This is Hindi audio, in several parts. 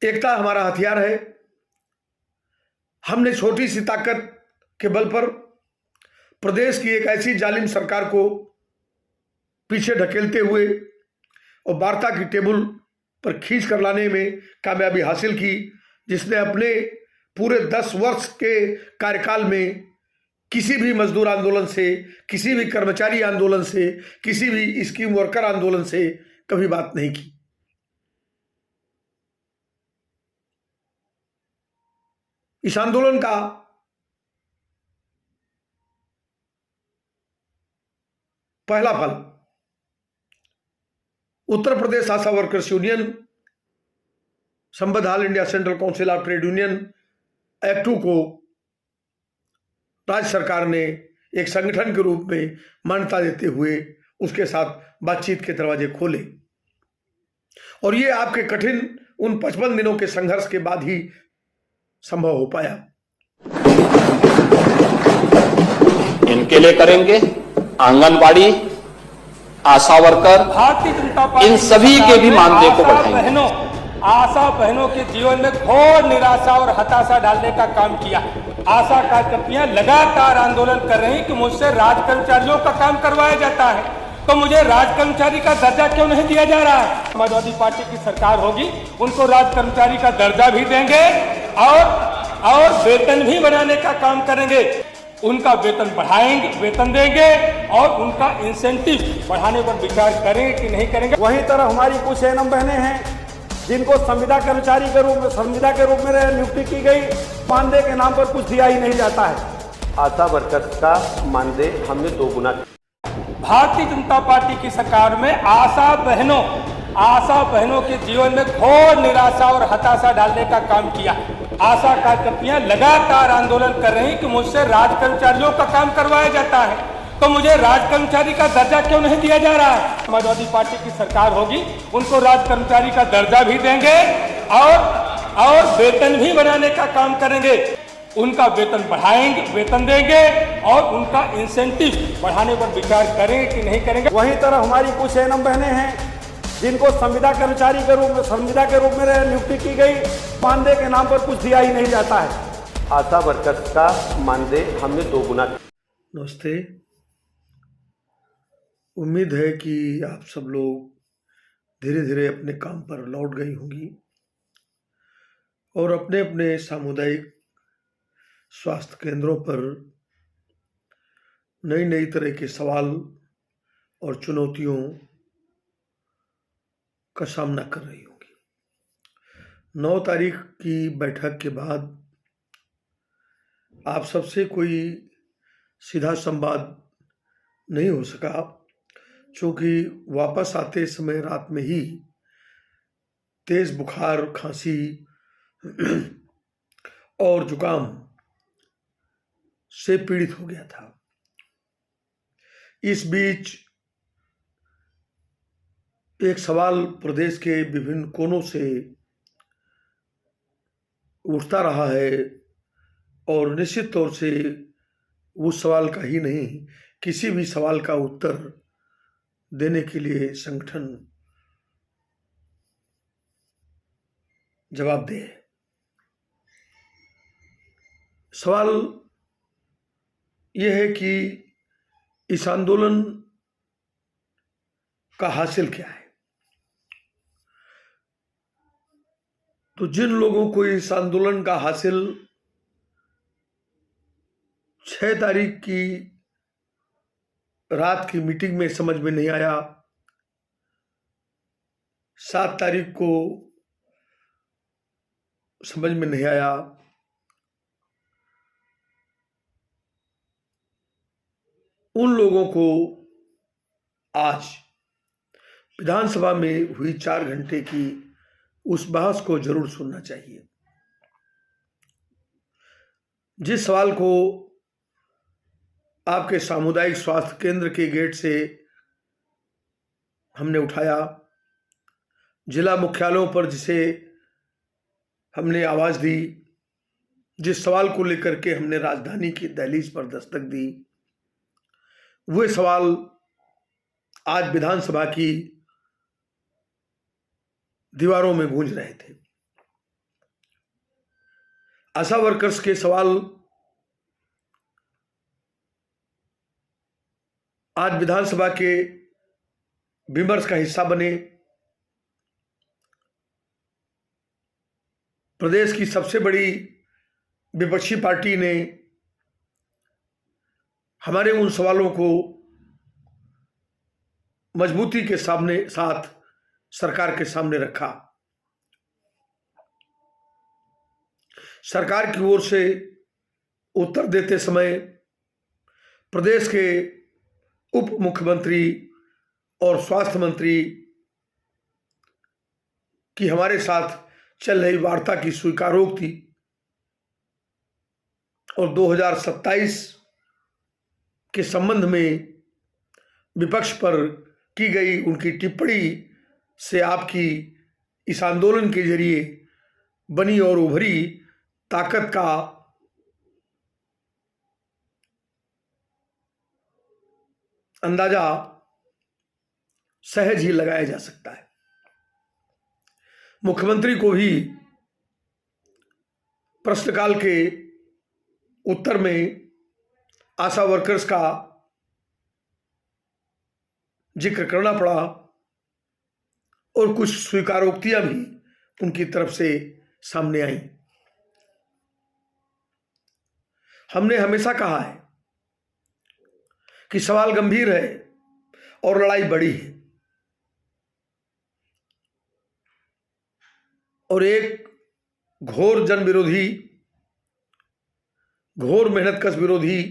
एकता हमारा हथियार है। हमने छोटी सी ताकत के बल पर प्रदेश की एक ऐसी जालिम सरकार को पीछे ढकेलते हुए और वार्ता की टेबल पर खींच कर लाने में कामयाबी हासिल की, जिसने अपने पूरे 10 वर्ष के कार्यकाल में किसी भी मजदूर आंदोलन से, किसी भी कर्मचारी आंदोलन से, किसी भी स्कीम वर्कर आंदोलन से कभी बात नहीं की। इस आंदोलन का पहला फल उत्तर प्रदेश आशा वर्कर्स यूनियन, संबद्ध all India central council of trade union act 2 को राज्य सरकार ने एक संगठन के रूप में मान्यता देते हुए उसके साथ बातचीत के दरवाजे खोले, और ये आपके कठिन उन 55 दिनों के संघर्ष के बाद ही संभव हो पाया। इनके लिए करेंगे आंगनबाड़ी, आशा वर्कर, भारतीय जनता पार्टी इन सभी के भी मानदेय को बढ़ाएंगे। आशा बहनों के जीवन में घोर निराशा और हताशा डालने का काम किया। आशा कार्यकर्तियां लगातार आंदोलन कर रही कि मुझसे राज कर्मचारियों का काम करवाया जाता है, तो मुझे राज कर्मचारी का दर्जा क्यों नहीं दिया जा रहा है। समाजवादी पार्टी की सरकार होगी, उनको राज कर्मचारी का दर्जा भी देंगे और वेतन भी बनाने का काम करेंगे। उनका वेतन बढ़ाएंगे, वेतन देंगे और उनका इंसेंटिव बढ़ाने पर विचार करेंगे कि नहीं करेंगे। वहीं तरह हमारी कुछ एनम बहनें हैं जिनको संविदा कर्मचारी के रूप में, संविदा के रूप में नियुक्ति की गई, मानदेय के नाम पर कुछ दिया ही नहीं जाता है। आशा वर्कर्स का मानदेय हमने 2 गुना। भारतीय जनता पार्टी की सरकार में आशा बहनों के जीवन में घोर निराशा और हताशा डालने का काम किया। आशा कार्यकर्तियां लगातार आंदोलन कर रही कि मुझसे राज कर्मचारियों का काम करवाया जाता है, तो मुझे राज कर्मचारी का दर्जा क्यों नहीं दिया जा रहा है। समाजवादी पार्टी की सरकार होगी, उनको राज कर्मचारी का दर्जा भी देंगे और वेतन भी बनाने का काम करेंगे। उनका वेतन बढ़ाएंगे, वेतन देंगे और उनका इंसेंटिव बढ़ाने पर विचार करेंगे कि नहीं करेंगे। वहीं तरह हमारी कुछ एनम बहनें हैं जिनको संविदा कर्मचारी के रूप में, संविदा के रूप में नियुक्ति की गई, मानदेय के नाम पर कुछ दिया ही नहीं जाता है। आशा वर्कर्स का मानदेय हमने 2 गुना। नमस्ते। उम्मीद है कि आप सब लोग धीरे धीरे अपने काम पर लौट गई होंगी और अपने अपने सामुदायिक स्वास्थ्य केंद्रों पर नई नई तरह के सवाल और चुनौतियों का सामना कर रही होगी। 9 तारीख की बैठक के बाद आप सबसे कोई सीधा संवाद नहीं हो सका, क्योंकि वापस आते समय रात में ही तेज बुखार, खांसी और जुकाम से पीड़ित हो गया था। इस बीच एक सवाल प्रदेश के विभिन्न कोनों से उठता रहा है, और निश्चित तौर से उस सवाल का ही नहीं, किसी भी सवाल का उत्तर देने के लिए संगठन जवाबदेह है। सवाल यह है कि इस आंदोलन का हासिल क्या है। तो जिन लोगों को इस आंदोलन का हासिल 6 तारीख की रात की मीटिंग में समझ में नहीं आया, 7 तारीख को समझ में नहीं आया, उन लोगों को आज विधानसभा में हुई 4 घंटे की उस बहस को जरूर सुनना चाहिए। जिस सवाल को आपके सामुदायिक स्वास्थ्य केंद्र के गेट से हमने उठाया, जिला मुख्यालयों पर जिसे हमने आवाज दी, जिस सवाल को लेकर के हमने राजधानी की दहलीज पर दस्तक दी, वे सवाल आज विधानसभा की दीवारों में गूंज रहे थे। आशा वर्कर्स के सवाल आज विधानसभा के विमर्श का हिस्सा बने। प्रदेश की सबसे बड़ी विपक्षी पार्टी ने हमारे उन सवालों को मजबूती के साथ सरकार के सामने रखा। सरकार की ओर से उत्तर देते समय प्रदेश के उप मुख्यमंत्री और स्वास्थ्य मंत्री की हमारे साथ चल रही वार्ता की स्वीकारोक्ति और 2027 के संबंध में विपक्ष पर की गई उनकी टिप्पणी से आपकी इस आंदोलन के जरिए बनी और उभरी ताकत का अंदाजा सहज ही लगाया जा सकता है। मुख्यमंत्री को भी प्रश्नकाल के उत्तर में आशा वर्कर्स का जिक्र करना पड़ा और कुछ स्वीकारोक्तियां भी उनकी तरफ से सामने आई। हमने हमेशा कहा है कि सवाल गंभीर है और लड़ाई बड़ी है और एक घोर जन विरोधी, घोर मेहनतकश विरोधी,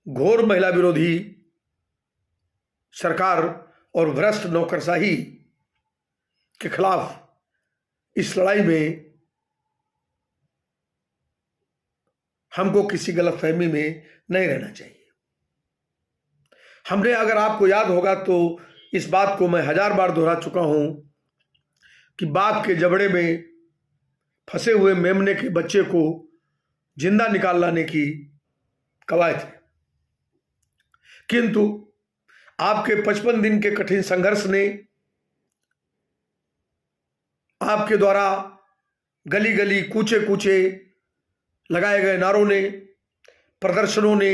घोर महिला विरोधी सरकार और भ्रष्ट नौकरशाही के खिलाफ इस लड़ाई में हमको किसी गलतफहमी में नहीं रहना चाहिए। हमने, अगर आपको याद होगा तो इस बात को मैं 1000 बार दोहरा चुका हूं कि बाप के जबड़े में फंसे हुए मेमने के बच्चे को जिंदा निकाल लाने की कवायद है, किंतु आपके 55 दिन के कठिन संघर्ष ने, आपके द्वारा गली गली कूचे कूचे लगाए गए नारों ने, प्रदर्शनों ने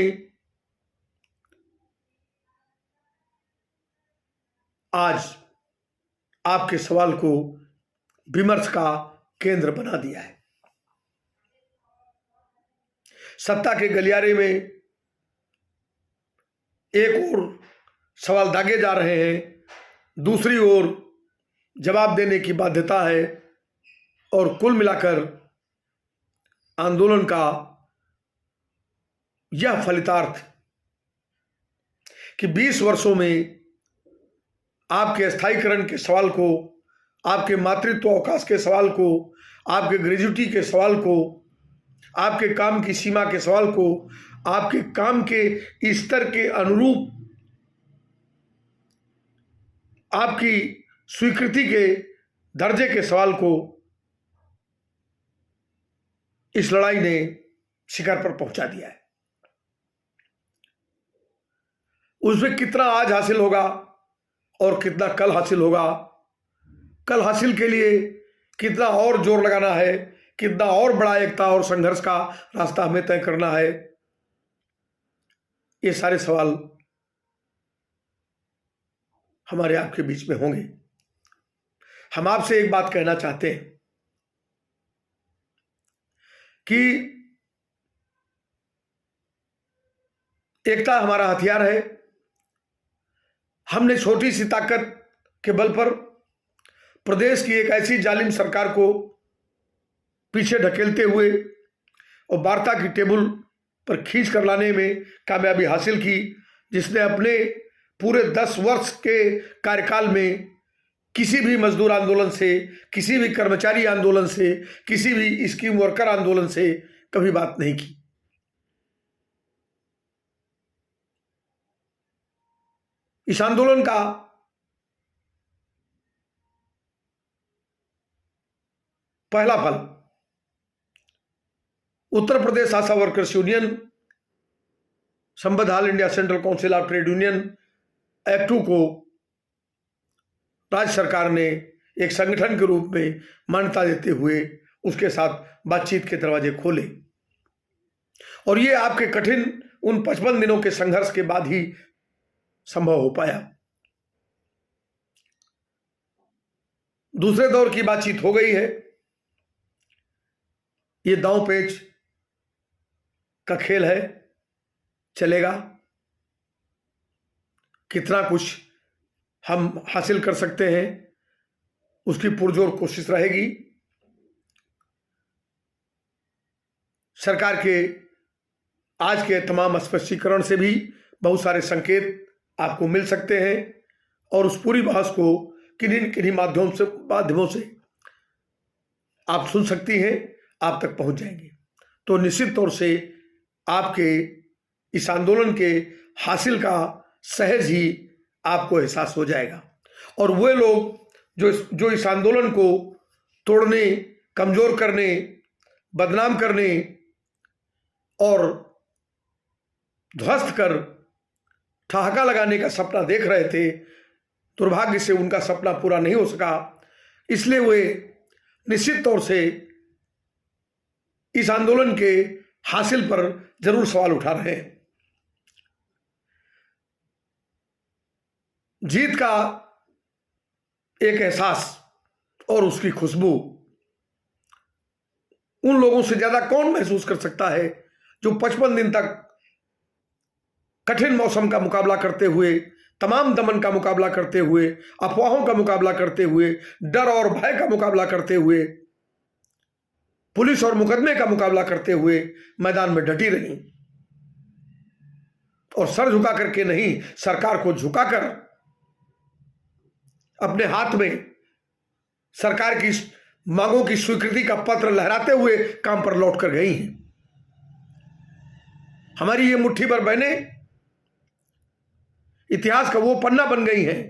आज आपके सवाल को विमर्श का केंद्र बना दिया है। सत्ता के गलियारे में एक ओर सवाल दागे जा रहे हैं, दूसरी ओर जवाब देने की बाध्यता है और कुल मिलाकर आंदोलन का यह फलितार्थ कि 20 वर्षों में आपके स्थायीकरण के सवाल को, आपके मातृत्व अवकाश के सवाल को, आपके ग्रेजुटी के सवाल को, आपके काम की सीमा के सवाल को, आपके काम के स्तर के अनुरूप आपकी स्वीकृति के दर्जे के सवाल को इस लड़ाई ने शिखर पर पहुंचा दिया है। उसमें कितना आज हासिल होगा और कितना कल हासिल होगा, कल हासिल के लिए कितना और जोर लगाना है, कितना और बड़ा एकता और संघर्ष का रास्ता हमें तय करना है, ये सारे सवाल हमारे आपके बीच में होंगे। हम आपसे एक बात कहना चाहते हैं कि एकता हमारा हथियार है। हमने छोटी सी ताकत के बल पर प्रदेश की एक ऐसी जालिम सरकार को पीछे ढकेलते हुए और वार्ता की टेबल पर खींच कर लाने में कामयाबी हासिल की, जिसने अपने पूरे 10 वर्ष के कार्यकाल में किसी भी मजदूर आंदोलन से, किसी भी कर्मचारी आंदोलन से, किसी भी स्कीम वर्कर आंदोलन से कभी बात नहीं की। इस आंदोलन का पहला फल उत्तर प्रदेश आशा वर्कर्स यूनियन, संबद्ध all India central council of trade union act 2 को राज्य सरकार ने एक संगठन के रूप में मान्यता देते हुए उसके साथ बातचीत के दरवाजे खोले। और ये आपके कठिन उन 55 दिनों के संघर्ष के बाद ही संभव हो पाया। दूसरे दौर की बातचीत हो गई है। ये दांव पेच का खेल है, चलेगा। कितना कुछ हम हासिल कर सकते हैं उसकी पुरजोर कोशिश रहेगी। सरकार के आज के तमाम स्पष्टीकरण से भी बहुत सारे संकेत आपको मिल सकते हैं और उस पूरी बहस को किन्हीं माध्यमों से आप सुन सकती हैं, आप तक पहुंच जाएंगे। तो निश्चित तौर से आपके इस आंदोलन के हासिल का सहज ही आपको एहसास हो जाएगा। और वे लोग जो इस आंदोलन को तोड़ने, कमजोर करने, बदनाम करने और ध्वस्त कर ठहाका लगाने का सपना देख रहे थे, दुर्भाग्य से उनका सपना पूरा नहीं हो सका। इसलिए वे निश्चित तौर से इस आंदोलन के हासिल पर जरूर सवाल उठा रहे हैं। जीत का एक एहसास और उसकी खुशबू उन लोगों से ज्यादा कौन महसूस कर सकता है जो 55 दिन तक कठिन मौसम का मुकाबला करते हुए, तमाम दमन का मुकाबला करते हुए, अफवाहों का मुकाबला करते हुए, डर और भय का मुकाबला करते हुए, पुलिस और मुकदमे का मुकाबला करते हुए मैदान में डटी रही और सर झुका करके नहीं, सरकार को झुकाकर अपने हाथ में सरकार की मांगों की स्वीकृति का पत्र लहराते हुए काम पर लौट कर गई हैं। हमारी ये मुट्ठी भर बहनें इतिहास का वो पन्ना बन गई हैं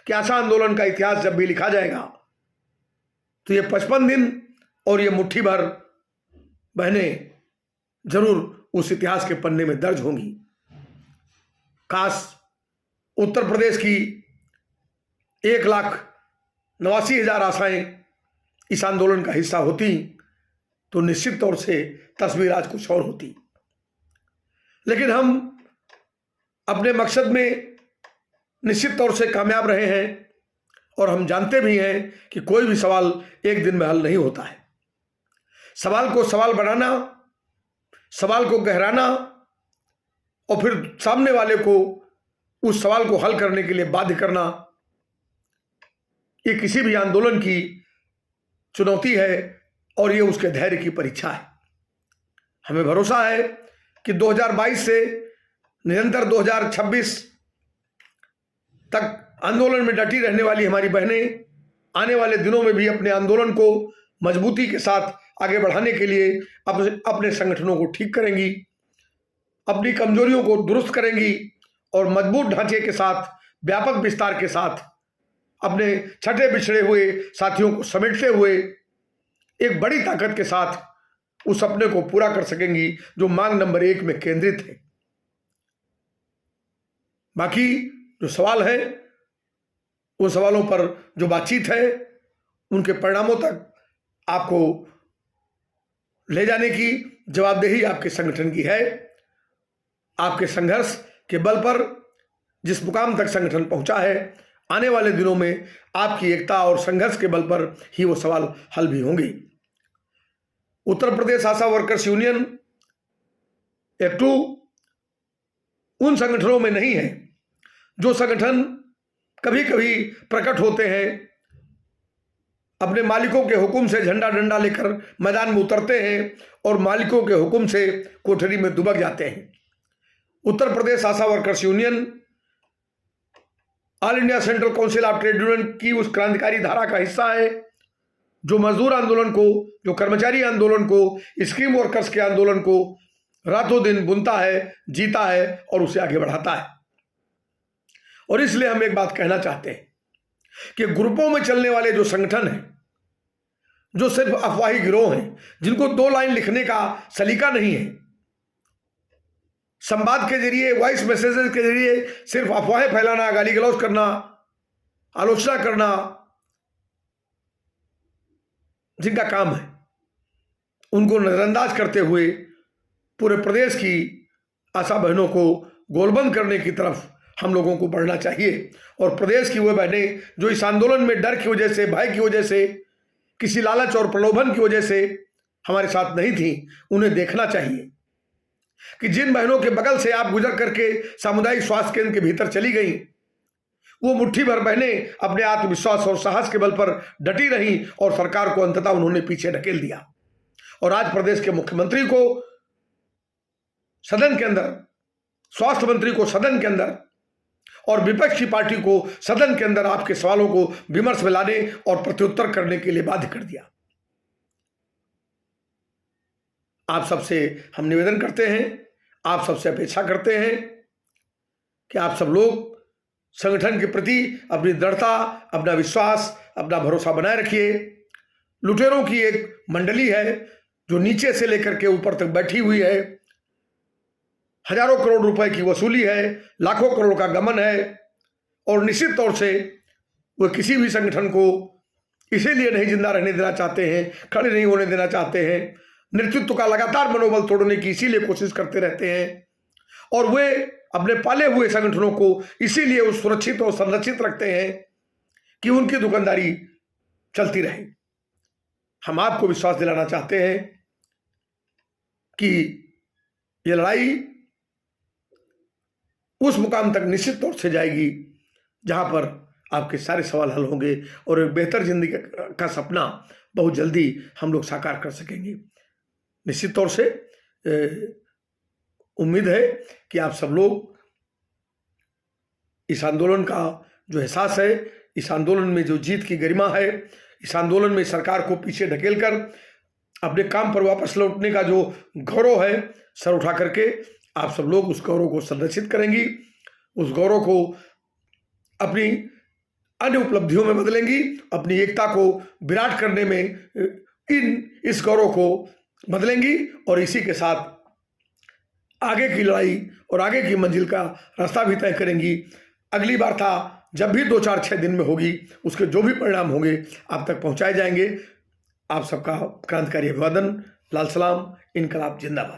कि आशा आंदोलन का इतिहास जब भी लिखा जाएगा तो ये 55 दिन और ये मुट्ठी भर बहनें जरूर उस इतिहास के पन्ने में दर्ज होंगी। काश उत्तर प्रदेश की 1,89,000 आशाएं इस आंदोलन का हिस्सा होती तो निश्चित तौर से तस्वीर आज कुछ और होती। लेकिन हम अपने मकसद में निश्चित तौर से कामयाब रहे हैं और हम जानते भी हैं कि कोई भी सवाल एक दिन में हल नहीं होता है। सवाल को सवाल बनाना, सवाल को गहराना और फिर सामने वाले को उस सवाल को हल करने के लिए बाध्य करना, ये किसी भी आंदोलन की चुनौती है और ये उसके धैर्य की परीक्षा है। हमें भरोसा है कि 2022 से निरंतर 2026 तक आंदोलन में डटी रहने वाली हमारी बहनें आने वाले दिनों में भी अपने आंदोलन को मजबूती के साथ आगे बढ़ाने के लिए अपने संगठनों को ठीक करेंगी, अपनी कमजोरियों को दुरुस्त करेंगी और मजबूत ढांचे के साथ, व्यापक विस्तार के साथ अपने छठे बिछड़े हुए साथियों को समेटते हुए एक बड़ी ताकत के साथ उस सपने को पूरा कर सकेंगी जो मांग नंबर 1 में केंद्रित है। बाकी जो सवाल है उन सवालों पर जो बातचीत है उनके परिणामों तक आपको ले जाने की जवाबदेही आपके संगठन की है। आपके संघर्ष के बल पर जिस मुकाम तक संगठन पहुंचा है, आने वाले दिनों में आपकी एकता और संघर्ष के बल पर ही वो सवाल हल भी होंगे। उत्तर प्रदेश आशा वर्कर्स यूनियन एक्टू उन संगठनों में नहीं है जो संगठन कभी कभी प्रकट होते हैं, अपने मालिकों के हुक्म से झंडा डंडा लेकर मैदान में उतरते हैं और मालिकों के हुक्म से कोठरी में दुबक जाते हैं। Uttar Pradesh ASHA workers union all India central council of trade union की उस क्रांतिकारी धारा का हिस्सा है जो मजदूर आंदोलन को, जो कर्मचारी आंदोलन को, स्कीम वर्कर्स के आंदोलन को रातों दिन बुनता है, जीता है और उसे आगे बढ़ाता है। और इसलिए हम एक बात कहना चाहते हैं कि ग्रुपों में चलने वाले जो संगठन हैं, जो सिर्फ अफवाही गिरोह हैं, जिनको 2 लाइन लिखने का सलीका नहीं है, संवाद के जरिए, वॉइस मैसेजेस के जरिए सिर्फ अफवाहें फैलाना, गाली गलौज करना, आलोचना करना जिनका काम है, उनको नजरअंदाज करते हुए पूरे प्रदेश की आशा बहनों को गोलबंद करने की तरफ हम लोगों को बढ़ना चाहिए। और प्रदेश की वो बहनें जो इस आंदोलन में डर की वजह से, भय की वजह से, किसी लालच और प्रलोभन की वजह से हमारे साथ नहीं थी, उन्हें देखना चाहिए कि जिन बहनों के बगल से आप गुजर करके सामुदायिक स्वास्थ्य केंद्र के भीतर चली गई, वो मुट्ठी भर बहनें अपने आत्मविश्वास और साहस के बल पर डटी रहीं और सरकार को अंततः उन्होंने पीछे ढकेल दिया। और आज प्रदेश के मुख्यमंत्री को सदन के अंदर, स्वास्थ्य मंत्री को सदन के अंदर और विपक्ष की पार्टी को सदन के अंदर आपके सवालों को विमर्श में लाने और प्रत्युत्तर करने के लिए बाध्य कर दिया। आप सबसे हम निवेदन करते हैं, आप सबसे अपेक्षा करते हैं कि आप सब लोग संगठन के प्रति अपनी दृढ़ता, अपना विश्वास, अपना भरोसा बनाए रखिए। लुटेरों की एक मंडली है जो नीचे से लेकर के ऊपर तक बैठी हुई है, हजारों करोड़ रुपए की वसूली है, लाखों करोड़ का गमन है, और निश्चित तौर से वो किसी भी संगठन को इसीलिए नहीं जिंदा रहने देना चाहते हैं, खड़े नहीं होने देना चाहते हैं, नेतृत्व का लगातार मनोबल तोड़ने की इसीलिए कोशिश करते रहते हैं, और वे अपने पाले हुए संगठनों को इसीलिए वो सुरक्षित और संरक्षित रखते हैं कि उनकी दुकानदारी चलती रहे। हम आपको विश्वास दिलाना चाहते हैं कि ये लड़ाई उस मुकाम तक निश्चित तौर से जाएगी जहां पर आपके सारे सवाल हल होंगे और एक बेहतर जिंदगी का सपना बहुत जल्दी हम लोग साकार कर सकेंगे। निश्चित तौर से उम्मीद है कि आप सब लोग इस आंदोलन का जो एहसास है, इस आंदोलन में जो जीत की गरिमा है, इस आंदोलन में सरकार को पीछे ढकेलकर अपने काम पर वापस लौटने का जो गौरव है, सर उठा करके आप सब लोग उस गौरव को संरक्षित करेंगी, उस गौरव को अपनी अन्य उपलब्धियों में बदलेंगी, अपनी एकता को विराट करने में इस गौरव को बदलेंगी, और इसी के साथ आगे की लड़ाई और आगे की मंजिल का रास्ता भी तय करेंगी। अगली वार्ता जब भी 2, 4, 6 दिन में होगी, उसके जो भी परिणाम होंगे आप तक पहुंचाए जाएंगे। आप सबका क्रांतिकारी अभिवादन। लाल सलाम। इनकलाब जिंदाबाद।